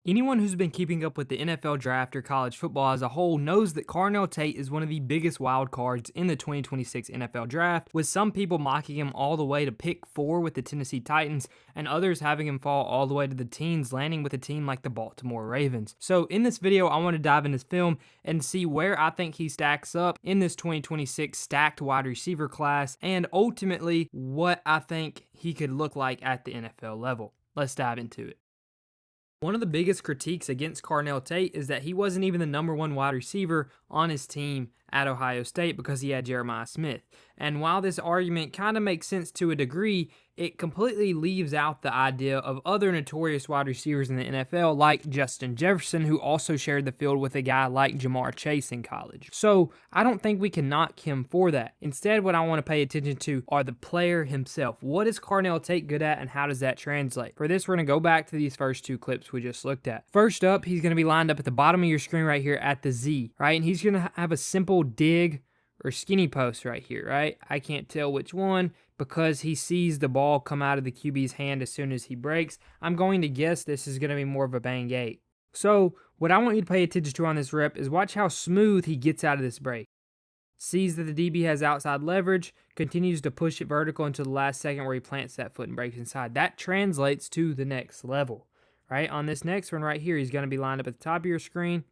Anyone who's been keeping up with the NFL draft or college football as a whole knows that Carnell Tate is one of the biggest wild cards in the 2026 NFL draft, with some people mocking him all the way to pick 4 with the Tennessee Titans, and others having him fall all the way to the teens, landing with a team like the Baltimore Ravens. So in this video, I want to dive into his film and see where I think he stacks up in this 2026 stacked wide receiver class, and ultimately what I think he could look like at the NFL level. Let's dive into it. One of the biggest critiques against Carnell Tate is that he wasn't even the #1 wide receiver on his team at Ohio State because he had Jeremiah Smith. And while this argument kind of makes sense to a degree, it completely leaves out the idea of other notorious wide receivers in the NFL like Justin Jefferson, who also shared the field with a guy like Jamar Chase in college. So I don't think we can knock him for that. Instead, what I want to pay attention to are the player himself. What is Carnell Tate good at, and how does that translate? For this, we're going to go back to these first 2 clips we just looked at. First up, he's going to be lined up at the bottom of your screen right here at the Z, right? And he's going to have a simple dig or skinny post right here, right? I can't tell which one because he sees the ball come out of the QB's hand as soon as he breaks. I'm going to guess this is going to be more of a bang 8. So what I want you to pay attention to on this rep is watch how smooth he gets out of this break. Sees that the DB has outside leverage, continues to push it vertical until the last second where he plants that foot and breaks inside. That translates to the next level, right? On this next one right here, he's going to be lined up at the top of your screen.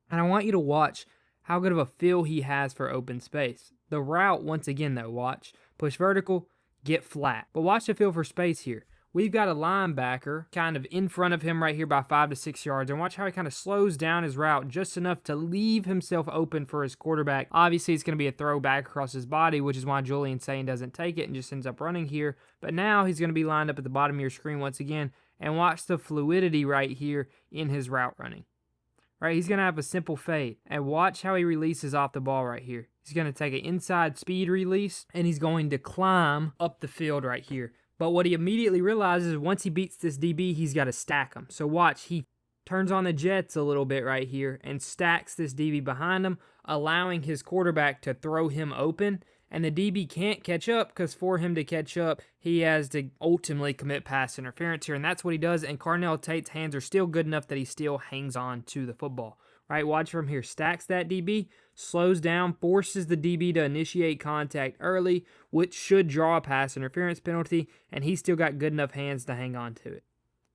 And I want you to watch how good of a feel he has for open space. The route, once again though, watch. Push vertical, get flat. But watch the feel for space here. We've got a linebacker kind of in front of him right here by 5 to 6 yards. And watch how he kind of slows down his route just enough to leave himself open for his quarterback. Obviously, it's going to be a throwback across his body, which is why Julian Sayin doesn't take it and just ends up running here. But now he's going to be lined up at the bottom of your screen once again. And watch the fluidity right here in his route running. Right, he's going to have a simple fade. And watch how he releases off the ball right here. He's going to take an inside speed release, and he's going to climb up the field right here. But what he immediately realizes is once he beats this DB, he's got to stack him. So watch, he turns on the jets a little bit right here and stacks this DB behind him, allowing his quarterback to throw him open. And the DB can't catch up because for him to catch up, he has to ultimately commit pass interference here. And that's what he does. And Carnell Tate's hands are still good enough that he still hangs on to the football. Right, watch from here. Stacks that DB, slows down, forces the DB to initiate contact early, which should draw a pass interference penalty. And he's still got good enough hands to hang on to it.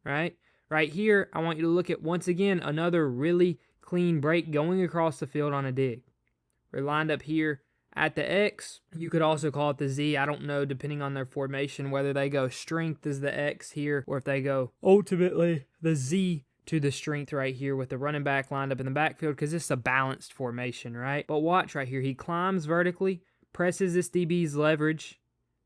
Right here, I want you to look at, once again, another really clean break going across the field on a dig. We're lined up here at the X. You could also call it the Z. I don't know, depending on their formation, whether they go strength as the X here or if they go ultimately the Z to the strength right here with the running back lined up in the backfield, because this is a balanced formation, right? But watch right here. He climbs vertically, presses this DB's leverage,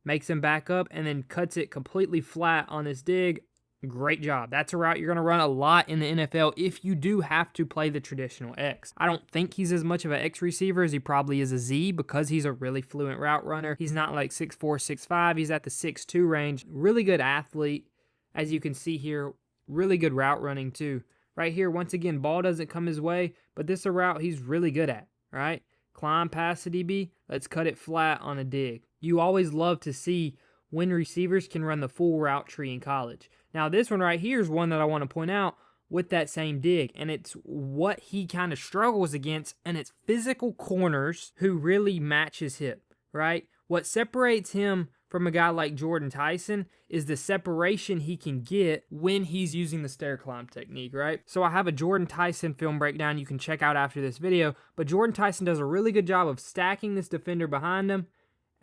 makes him back up, and then cuts it completely flat on this dig. Great job. That's a route you're going to run a lot in the NFL if you do have to play the traditional X. I don't think he's as much of an X receiver as he probably is a Z because he's a really fluent route runner. He's not like 6'4", 6'5". He's at the 6'2" range. Really good athlete, as you can see here. Really good route running too. Right here, once again, ball doesn't come his way, but this is a route he's really good at, right? Climb past the DB. Let's cut it flat on a dig. You always love to see when receivers can run the full route tree in college. Now, this one right here is one that I want to point out with that same dig, and it's what he kind of struggles against, and it's physical corners who really match his hip, right? What separates him from a guy like Jordyn Tyson is the separation he can get when he's using the stair climb technique, right? So I have a Jordyn Tyson film breakdown you can check out after this video, but Jordyn Tyson does a really good job of stacking this defender behind him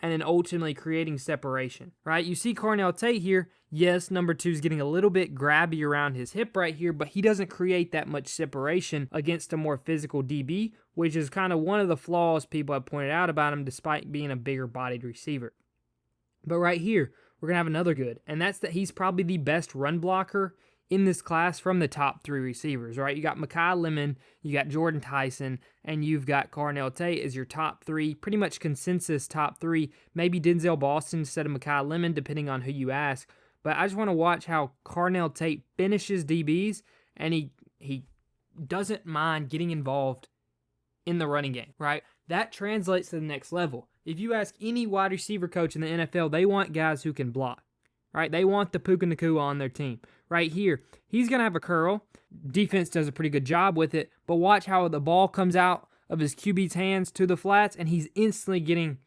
and then ultimately creating separation, right? You see Carnell Tate here. Yes, number 2 is getting a little bit grabby around his hip right here, but he doesn't create that much separation against a more physical DB, which is kind of one of the flaws people have pointed out about him despite being a bigger bodied receiver. But right here, we're going to have another good, and that's that he's probably the best run blocker in this class from the top 3 receivers, right? You got Mekhi Lemon, you got Jordyn Tyson, and you've got Carnell Tate as your top 3, pretty much consensus top 3, maybe Denzel Boston instead of Mekhi Lemon, depending on who you ask. But I just want to watch how Carnell Tate finishes DBs, and he doesn't mind getting involved in the running game, right? That translates to the next level. If you ask any wide receiver coach in the NFL, they want guys who can block, right? They want the Puka Nacua on their team. Right here, he's going to have a curl, Defense does a pretty good job with it, but watch how the ball comes out of his QB's hands to the flats, and he's instantly getting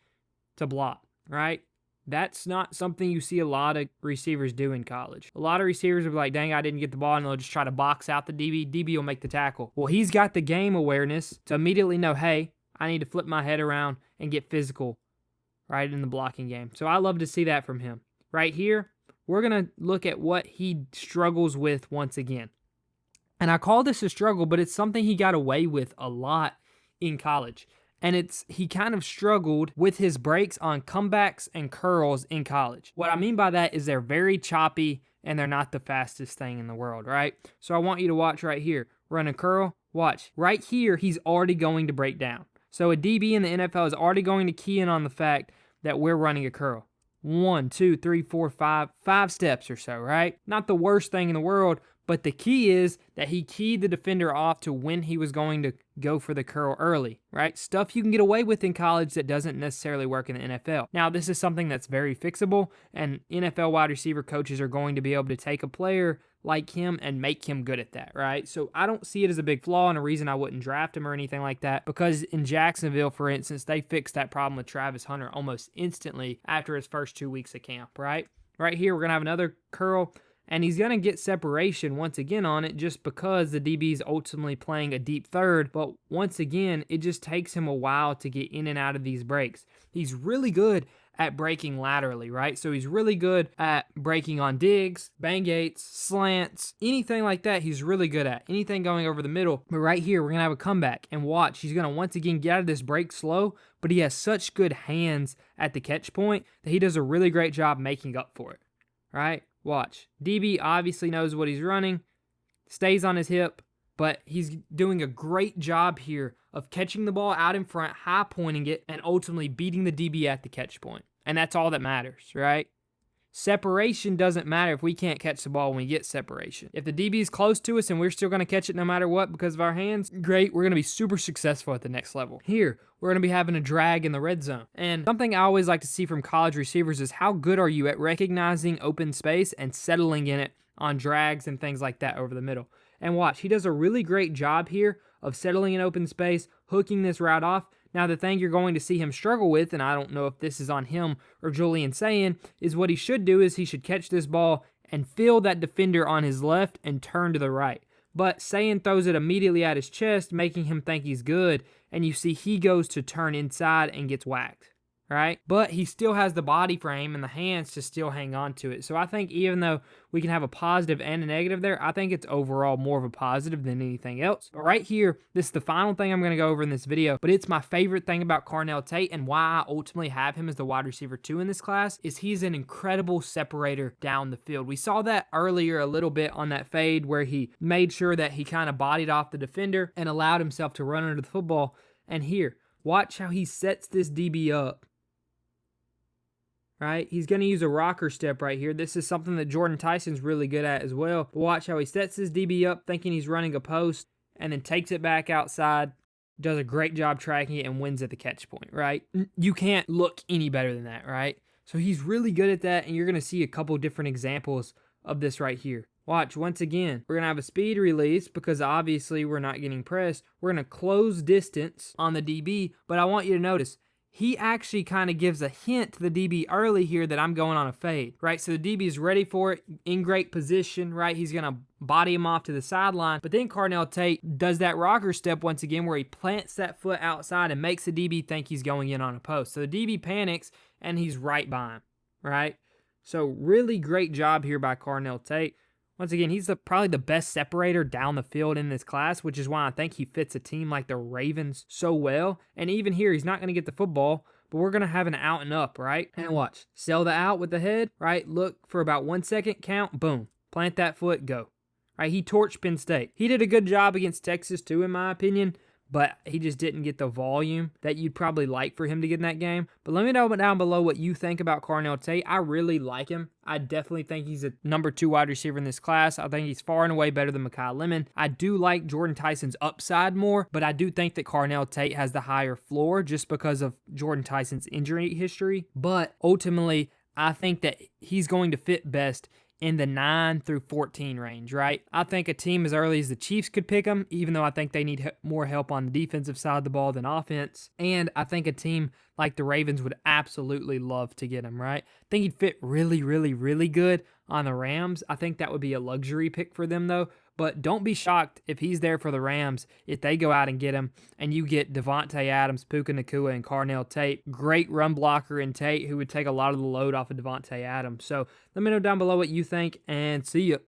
to block, right? That's not something you see a lot of receivers do in college. A lot of receivers will be like, dang, I didn't get the ball, and they'll just try to box out the DB. DB will make the tackle. Well, he's got the game awareness to immediately know, hey, I need to flip my head around and get physical right in the blocking game. So I love to see that from him. Right here, we're going to look at what he struggles with once again. And I call this a struggle, but it's something he got away with a lot in college. And he kind of struggled with his breaks on comebacks and curls in college. What I mean by that is they're very choppy and they're not the fastest thing in the world, right? So I want you to watch right here. Run a curl, watch. Right here, he's already going to break down. So a DB in the NFL is already going to key in on the fact that we're running a curl. 1, 2, 3, 4, 5 steps or so, right? Not the worst thing in the world, but the key is that he keyed the defender off to when he was going to go for the curl early, right? Stuff you can get away with in college that doesn't necessarily work in the NFL. Now, this is something that's very fixable, and NFL wide receiver coaches are going to be able to take a player like him and make him good at that, right? So I don't see it as a big flaw and a reason I wouldn't draft him or anything like that, because in Jacksonville, for instance, they fixed that problem with Travis Hunter almost instantly after his first 2 weeks of camp, right? Right here, we're going to have another curl, and he's going to get separation once again on it just because the DB is ultimately playing a deep third. But once again, it just takes him a while to get in and out of these breaks. He's really good at breaking laterally, right? So he's really good at breaking on digs, bang gates, slants, anything like that he's really good at. Anything going over the middle. But right here, we're going to have a comeback. And watch, he's going to once again get out of this break slow, but he has such good hands at the catch point that he does a really great job making up for it, right? Watch. DB obviously knows what he's running, stays on his hip, but he's doing a great job here of catching the ball out in front, high pointing it, and ultimately beating the DB at the catch point. And that's all that matters, right? Separation doesn't matter if we can't catch the ball when we get separation. If the DB is close to us and we're still going to catch it no matter what because of our hands, great, we're going to be super successful at the next level. Here, we're going to be having a drag in the red zone. And something I always like to see from college receivers is how good are you at recognizing open space and settling in it on drags and things like that over the middle. And watch, he does a really great job here of settling in open space, hooking this route off. Now, the thing you're going to see him struggle with, and I don't know if this is on him or Julian Sayin, is what he should do is he should catch this ball and feel that defender on his left and turn to the right. But Sayin throws it immediately at his chest, making him think he's good, and you see he goes to turn inside and gets whacked, right? But he still has the body frame and the hands to still hang on to it. So I think even though we can have a positive and a negative there, I think it's overall more of a positive than anything else. But right here, this is the final thing I'm going to go over in this video, but it's my favorite thing about Carnell Tate and why I ultimately have him as the wide receiver 2 in this class is he's an incredible separator down the field. We saw that earlier a little bit on that fade where he made sure that he kind of bodied off the defender and allowed himself to run under the football. And here, watch how he sets this DB up. Right? He's going to use a rocker step right here. This is something that Jordyn Tyson's really good at as well. But watch how he sets his DB up thinking he's running a post and then takes it back outside, does a great job tracking it, and wins at the catch point, right? You can't look any better than that, right? So he's really good at that, and you're going to see a couple different examples of this right here. Watch, once again, we're going to have a speed release because obviously we're not getting pressed. We're going to close distance on the DB, but I want you to notice, he actually kind of gives a hint to the DB early here that I'm going on a fade, right? So the DB is ready for it, in great position, right? He's going to body him off to the sideline. But then Carnell Tate does that rocker step once again where he plants that foot outside and makes the DB think he's going in on a post. So the DB panics and he's right by him, right? So really great job here by Carnell Tate. Once again, he's probably the best separator down the field in this class, which is why I think he fits a team like the Ravens so well. And even here, he's not going to get the football, but we're going to have an out and up, right? And watch. Sell the out with the head, right? Look for about 1 second, count, boom. Plant that foot, go. Right? He torched Penn State. He did a good job against Texas too, in my opinion, but he just didn't get the volume that you'd probably like for him to get in that game. But let me know down below what you think about Carnell Tate. I really like him. I definitely think he's a number 2 wide receiver in this class. I think he's far and away better than Mekhi Lemon. I do like Jordyn Tyson's upside more, but I do think that Carnell Tate has the higher floor just because of Jordyn Tyson's injury history. But ultimately, I think that he's going to fit best in the 9 through 14 range, right? I think a team as early as the Chiefs could pick him, even though I think they need more help on the defensive side of the ball than offense. And I think a team like the Ravens would absolutely love to get him, right? I think he'd fit really, really, really good on the Rams. I think that would be a luxury pick for them, though. But don't be shocked if he's there for the Rams, if they go out and get him, and you get Devontae Adams, Puka Nacua, and Carnell Tate. Great run blocker in Tate, who would take a lot of the load off of Devontae Adams. So let me know down below what you think, and see ya.